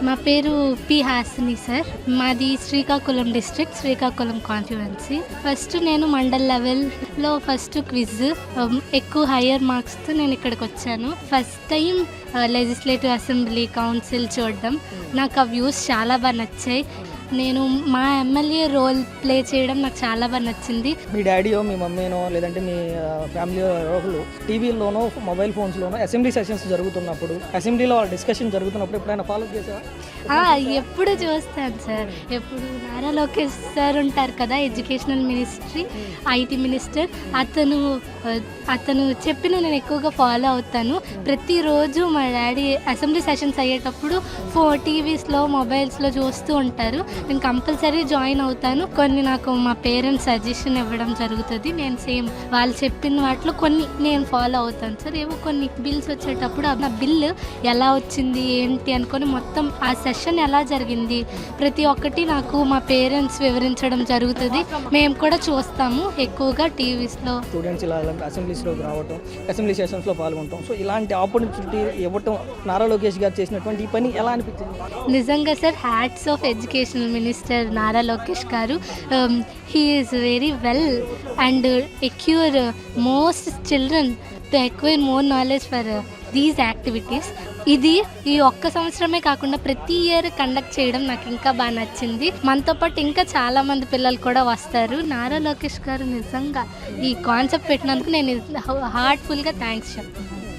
మా పేరు P Hasini sir. మాది Srikakulam district, Srikakulam constituency. First నేను మండల్ లెవెల్లో ఫస్ట్ క్విజ్ ఎక్కువ హయ్యర్ మార్క్స్తో నేను ఇక్కడికి వచ్చాను. First time legislative assembly council చూడడం, నాకు ఆ వ్యూస్ చాలా బాగా నచ్చాయి. నేను మా ఎమ్మెల్యే రోల్ ప్లే చేయడం నాకు చాలా బాగా నచ్చింది. మీ డాడీయో మీ మమ్మీనో లేదంటే మీ ఫ్యామిలీ ఒకరు టీవీలోనో మొబైల్ ఫోన్స్లోనో అసెంబ్లీ సెషన్స్ జరుగుతున్నప్పుడు, అసెంబ్లీలో వాళ్ళ డిస్కషన్ జరుగుతున్నప్పుడు ఎప్పుడైనా ఫాలో చేసావా? ఎప్పుడు చూస్తాను సార్. ఎప్పుడు నారా లోకేష్ సార్ ఉంటారు కదా, ఎడ్యుకేషనల్ మినిస్ట్రీ ఐటీ మినిస్టర్, అతను చెప్పిన నేను ఎక్కువగా ఫాలో అవుతాను. ప్రతిరోజు మా డాడీ అసెంబ్లీ సెషన్స్ అయ్యేటప్పుడు టీవీస్లో మొబైల్స్లో చూస్తూ ఉంటారు. నేను కంపల్సరీ జాయిన్ అవుతాను. కొన్ని నాకు మా పేరెంట్స్ సజెషన్ ఇవ్వడం జరుగుతుంది. నేను సేమ్ వాళ్ళు చెప్పిన వాటిలో కొన్ని నేను ఫాలో అవుతాను సార్. ఏవో కొన్ని బిల్స్ వచ్చేటప్పుడు ఆ బిల్ ఎలా వచ్చింది ఏంటి అనుకొని మొత్తం ఆ సెషన్ ఎలా జరిగింది ప్రతి ఒక్కటి నాకు మా పేరెంట్స్ వివరించడం జరుగుతుంది. మేము కూడా చూస్తాము ఎక్కువగా టీవీస్లో. స్టూడెంట్స్ ఇలా అసెంబ్లీస్లోకి రావటం, అసెంబ్లీ సెషన్స్లో పాల్గొనటం, సో ఇలాంటి ఆపర్చునిటీ ఇవ్వటం నారా లోకేష్ గారు చేసినటువంటి ఈ పని ఎలా అనిపించింది? నిజంగా sir, hats off educational minister Nara Lokesh గారు. He is very well and encourage most children to acquire more knowledge for these activities. ఇది ఈ ఒక్క సంవత్సరమే కాకుండా ప్రతి ఇయర్ కండక్ట్ చేయడం నాకు ఇంకా బాగా నచ్చింది. మనతో పాటు ఇంకా చాలామంది పిల్లలు కూడా వస్తారు. నారా లోకేష్ గారు నిజంగా ఈ కాన్సెప్ట్ పెట్టినందుకు నేను హార్ట్ఫుల్గా థ్యాంక్స్ చెప్తాను.